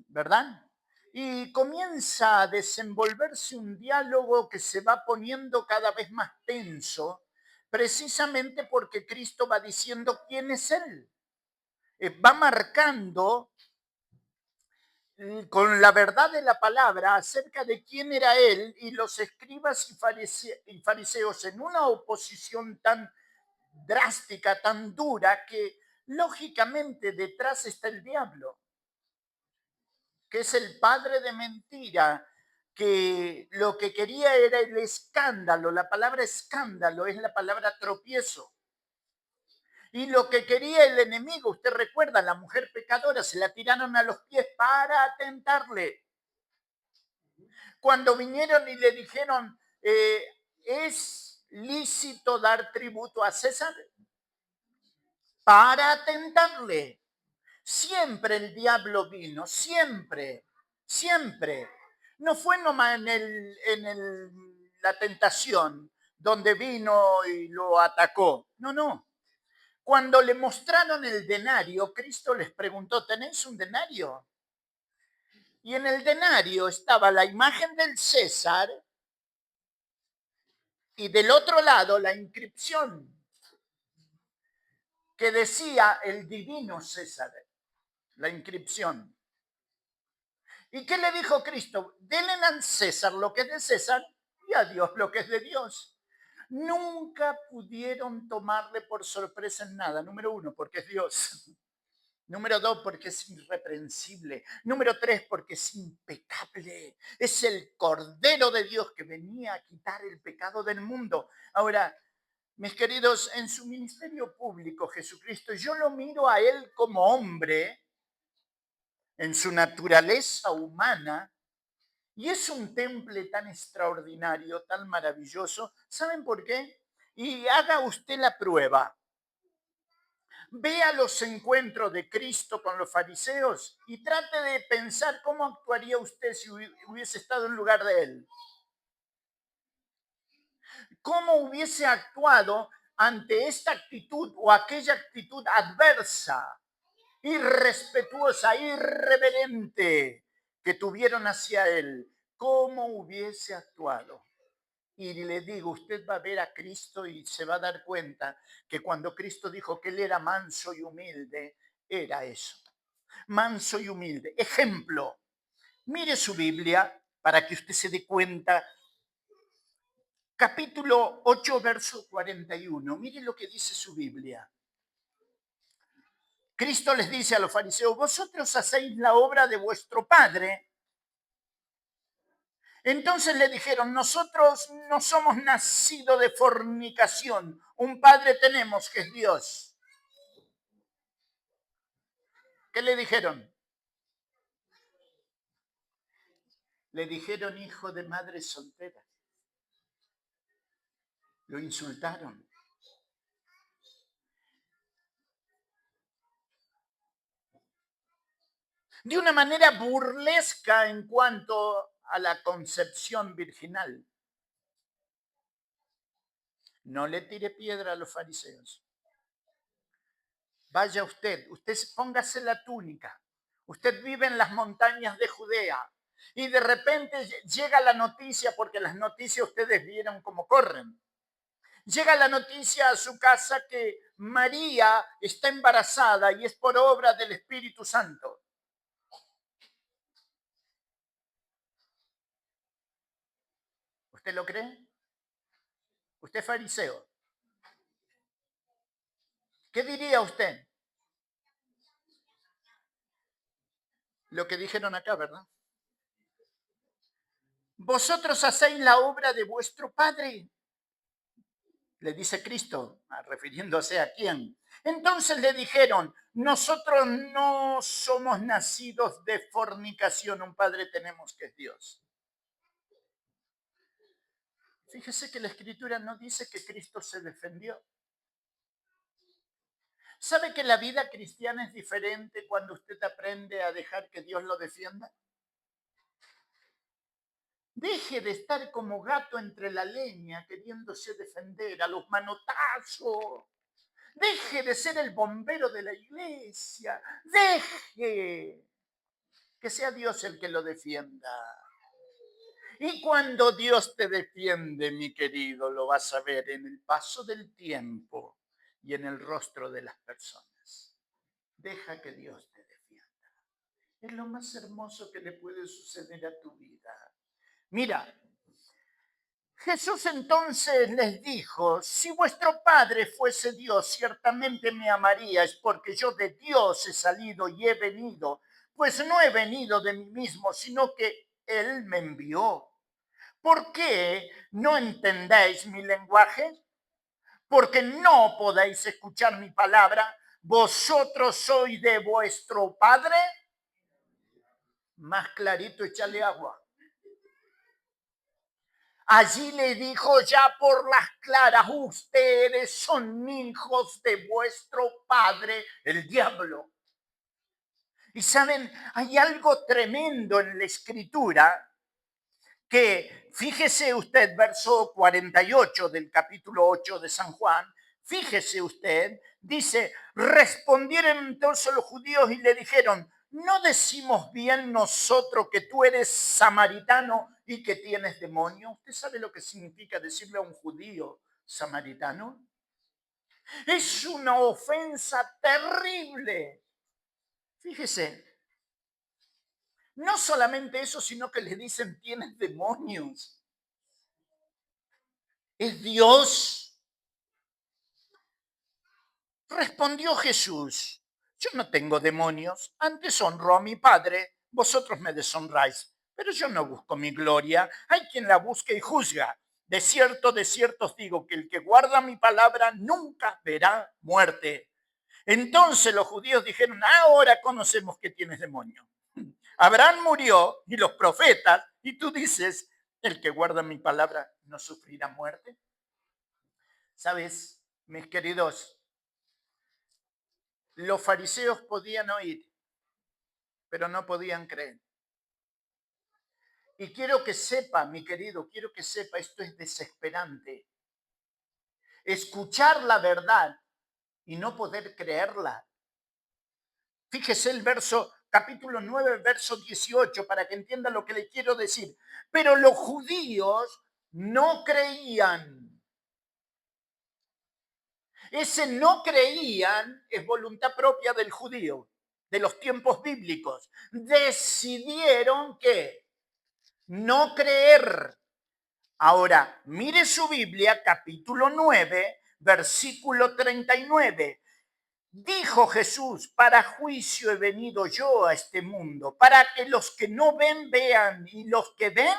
¿Verdad? Y comienza a desenvolverse un diálogo que se va poniendo cada vez más tenso, precisamente porque Cristo va diciendo quién es Él. Va marcando con la verdad de la palabra acerca de quién era Él, y los escribas y fariseos en una oposición tan drástica, tan dura, que lógicamente detrás está el diablo, que es el padre de mentira, que lo que quería era el escándalo. La palabra escándalo es la palabra tropiezo. Y lo que quería el enemigo, usted recuerda, la mujer pecadora, se la tiraron a los pies para tentarle. Cuando vinieron y le dijeron, ¿es lícito dar tributo a César? Para tentarle. Siempre el diablo vino, siempre, siempre. No fue nomás la tentación donde vino y lo atacó. No, no. Cuando le mostraron el denario, Cristo les preguntó, ¿tenéis un denario? Y en el denario estaba la imagen del César y del otro lado la inscripción que decía el divino César, la inscripción. ¿Y qué le dijo Cristo? Denle al César lo que es de César y a Dios lo que es de Dios. Nunca pudieron tomarle por sorpresa en nada. Número uno, porque es Dios. Número dos, porque es irreprensible. Número tres, porque es impecable. Es el Cordero de Dios que venía a quitar el pecado del mundo. Ahora, mis queridos, en su ministerio público, Jesucristo, yo lo miro a él como hombre, en su naturaleza humana, y es un temple tan extraordinario, tan maravilloso. ¿Saben por qué? Y haga usted la prueba. Vea los encuentros de Cristo con los fariseos y trate de pensar cómo actuaría usted si hubiese estado en lugar de él. ¿Cómo hubiese actuado ante esta actitud o aquella actitud adversa, irrespetuosa, irreverente que tuvieron hacia él? ¿Cómo hubiese actuado? Y le digo, usted va a ver a Cristo y se va a dar cuenta que cuando Cristo dijo que él era manso y humilde, era eso. Manso y humilde. Ejemplo. Mire su Biblia para que usted se dé cuenta. Capítulo 8, verso 41. Mire lo que dice su Biblia. Cristo les dice a los fariseos, vosotros hacéis la obra de vuestro padre. Entonces le dijeron, nosotros no somos nacidos de fornicación. Un padre tenemos que es Dios. ¿Qué le dijeron? Le dijeron hijo de madre soltera. Lo insultaron. De una manera burlesca en cuanto a la concepción virginal. No le tire piedra a los fariseos. Vaya usted póngase la túnica. Usted vive en las montañas de Judea y de repente llega la noticia, porque las noticias ustedes vieron cómo corren. Llega la noticia a su casa que María está embarazada y es por obra del Espíritu Santo. ¿Usted lo cree? ¿Usted es fariseo? ¿Qué diría usted? Lo que dijeron acá, ¿verdad? Vosotros hacéis la obra de vuestro padre, le dice Cristo, refiriéndose a quién. Entonces le dijeron, nosotros no somos nacidos de fornicación, un padre tenemos que es Dios. Fíjese que la Escritura no dice que Cristo se defendió. ¿Sabe que la vida cristiana es diferente cuando usted aprende a dejar que Dios lo defienda? Deje de estar como gato entre la leña queriéndose defender a los manotazos. Deje de ser el bombero de la iglesia. Deje que sea Dios el que lo defienda. Y cuando Dios te defiende, mi querido, lo vas a ver en el paso del tiempo y en el rostro de las personas. Deja que Dios te defienda. Es lo más hermoso que le puede suceder a tu vida. Mira, Jesús entonces les dijo, si vuestro Padre fuese Dios, ciertamente me amaríais, porque yo de Dios he salido y he venido, pues no he venido de mí mismo, sino que Él me envió. ¿Por qué no entendéis mi lenguaje? Porque no podéis escuchar mi palabra. ¿Vosotros sois de vuestro Padre? Más clarito, échale agua. Allí le dijo ya por las claras, ustedes son hijos de vuestro padre, el diablo. Y saben, hay algo tremendo en la Escritura que, fíjese usted, verso 48 del capítulo 8 de San Juan, fíjese usted, dice, respondieron entonces los judíos y le dijeron, ¿no decimos bien nosotros que tú eres samaritano y que tienes demonio? ¿Usted sabe lo que significa decirle a un judío samaritano? Es una ofensa terrible. Fíjese, no solamente eso, sino que le dicen tienes demonios. ¿Es Dios? Respondió Jesús, yo no tengo demonios, antes honro a mi Padre, vosotros me deshonráis, pero yo no busco mi gloria, hay quien la busca y juzga. De cierto os digo que el que guarda mi palabra nunca verá muerte. Entonces los judíos dijeron, ahora conocemos que tienes demonio. Abraham murió y los profetas, y tú dices, el que guarda mi palabra no sufrirá muerte. ¿Sabes, mis queridos? Los fariseos podían oír, pero no podían creer. Y quiero que sepa, mi querido, quiero que sepa, esto es desesperante. Escuchar la verdad y no poder creerla. Fíjese el verso, capítulo 9, verso 18, para que entienda lo que le quiero decir. Pero los judíos no creían. Ese no creían es voluntad propia del judío, de los tiempos bíblicos. Decidieron que no creer. Ahora, mire su Biblia, capítulo 9, versículo 39. Dijo Jesús, para juicio he venido yo a este mundo, para que los que no ven vean y los que ven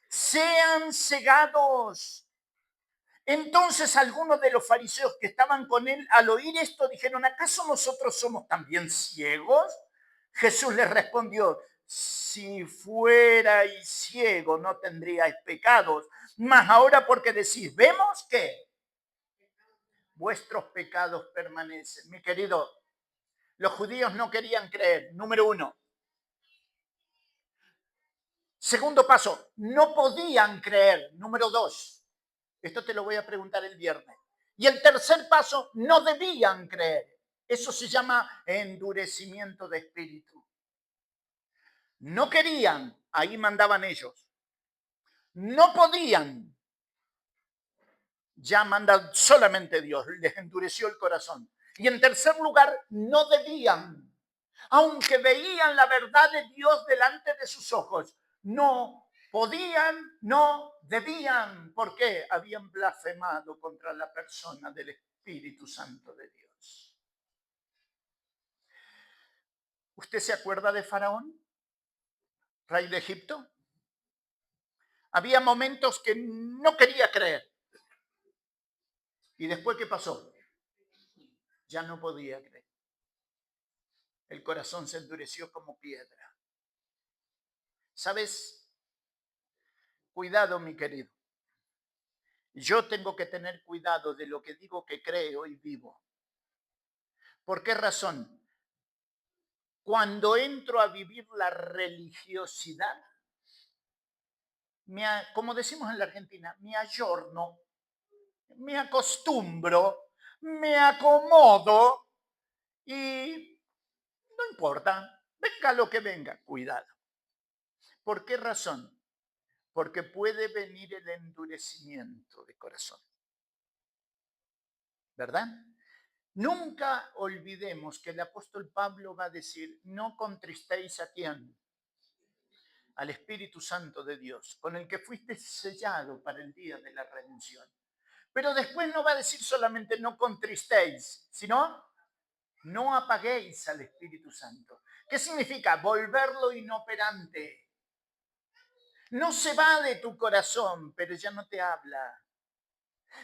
sean cegados. Entonces algunos de los fariseos que estaban con él al oír esto dijeron, ¿acaso nosotros somos también ciegos? Jesús les respondió, si fuerais ciego no tendríais pecados, mas ahora porque decís, ¿vemos qué? Vuestros pecados permanecen. Mi querido, los judíos no querían creer, número uno. Segundo paso, no podían creer, número dos. Esto te lo voy a preguntar el viernes. Y el tercer paso, no debían creer. Eso se llama endurecimiento de espíritu. No querían, ahí mandaban ellos. No podían, ya manda solamente Dios, les endureció el corazón. Y en tercer lugar, no debían, aunque veían la verdad de Dios delante de sus ojos, no podían, no debían, porque habían blasfemado contra la persona del Espíritu Santo de Dios. ¿Usted se acuerda de Faraón, rey de Egipto? Había momentos que no quería creer. ¿Y después qué pasó? Ya no podía creer. El corazón se endureció como piedra. ¿Sabes? Cuidado, mi querido. Yo tengo que tener cuidado de lo que digo que creo y vivo. ¿Por qué razón? Cuando entro a vivir la religiosidad, como decimos en la Argentina, me ayorno, me acostumbro, me acomodo y no importa, venga lo que venga, cuidado. ¿Por qué razón? Porque puede venir el endurecimiento de corazón. ¿Verdad? Nunca olvidemos que el apóstol Pablo va a decir, no contristéis a quién, al Espíritu Santo de Dios, con el que fuiste sellado para el día de la redención. Pero después no va a decir solamente no contristéis, sino no apaguéis al Espíritu Santo. ¿Qué significa? Volverlo inoperante. No se va de tu corazón, pero ya no te habla.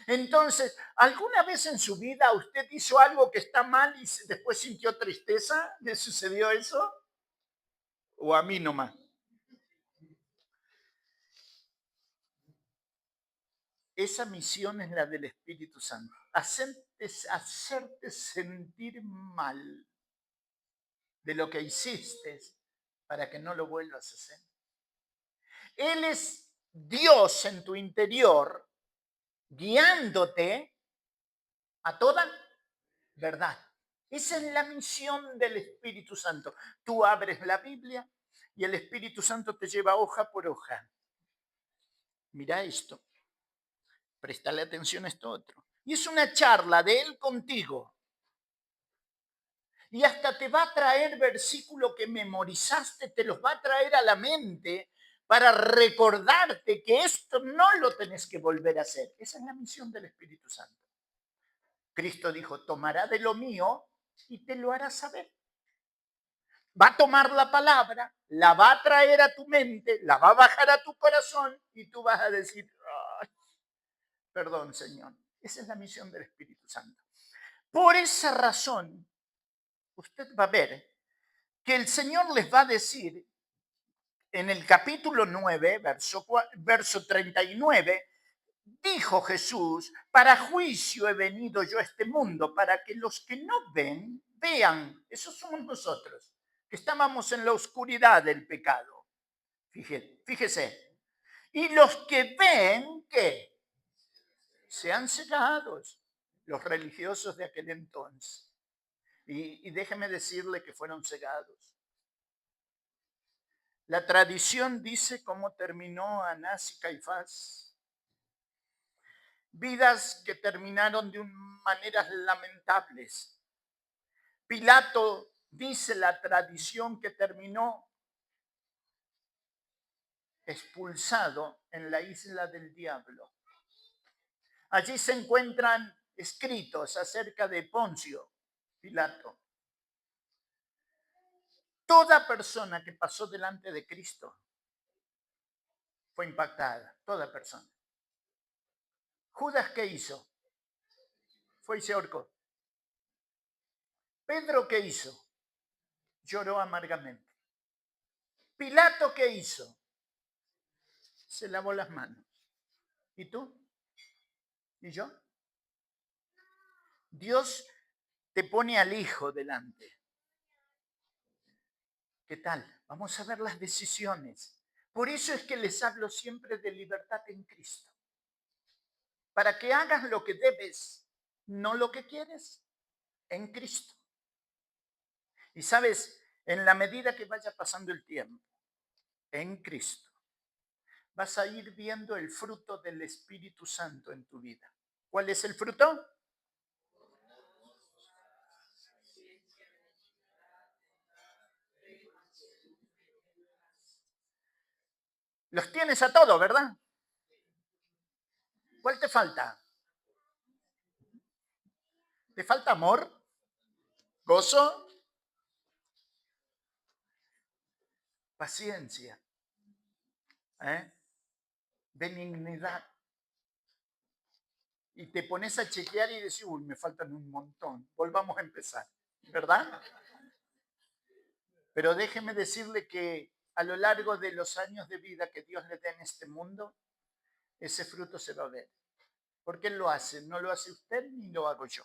Entonces, ¿alguna vez en su vida usted hizo algo que está mal y después sintió tristeza? ¿Le sucedió eso? ¿O a mí nomás? Esa misión es la del Espíritu Santo. Hacerte sentir mal de lo que hiciste para que no lo vuelvas a hacer. Él es Dios en tu interior, guiándote a toda verdad. Esa es la misión del Espíritu Santo. Tú abres la Biblia y el Espíritu Santo te lleva hoja por hoja. Mira esto. Préstale atención a esto otro. Y es una charla de Él contigo. Y hasta te va a traer versículo que memorizaste, te los va a traer a la mente para recordarte que esto no lo tenés que volver a hacer. Esa es la misión del Espíritu Santo. Cristo dijo, tomará de lo mío y te lo hará saber. Va a tomar la palabra, la va a traer a tu mente, la va a bajar a tu corazón y tú vas a decir, oh, perdón, Señor. Esa es la misión del Espíritu Santo. Por esa razón, usted va a ver que el Señor les va a decir en el capítulo 9, verso 39, dijo Jesús, para juicio he venido yo a este mundo, para que los que no ven, vean. Esos somos nosotros, que estábamos en la oscuridad del pecado. Fíjese. Y los que ven, ¿qué? Sean cegados, los religiosos de aquel entonces. Y déjeme decirle que fueron cegados. La tradición dice cómo terminó Anás y Caifás. vidas que terminaron de maneras lamentables. Pilato dice la tradición que terminó expulsado en la isla del diablo. Allí se encuentran escritos acerca de Poncio Pilato. Toda persona que pasó delante de Cristo fue impactada, toda persona. Judas, ¿qué hizo? Fue y se ahorcó. Pedro, ¿qué hizo? Lloró amargamente. Pilato, ¿qué hizo? Se lavó las manos. ¿Y tú? ¿Y yo? Dios te pone al Hijo delante. ¿Qué tal? Vamos a ver las decisiones. Por eso es que les hablo siempre de libertad en Cristo. Para que hagas lo que debes, no lo que quieres, en Cristo. Y sabes, en la medida que vaya pasando el tiempo, en Cristo, vas a ir viendo el fruto del Espíritu Santo en tu vida. ¿Cuál es el fruto? Los tienes a todos, ¿verdad? ¿Cuál te falta? ¿Te falta amor? ¿Gozo? Paciencia. Benignidad. Y te pones a chequear y decís, uy, me faltan un montón. Volvamos a empezar, ¿verdad? Pero déjeme decirle que a lo largo de los años de vida que Dios le da en este mundo, ese fruto se va a ver. Porque Él lo hace, no lo hace usted ni lo hago yo.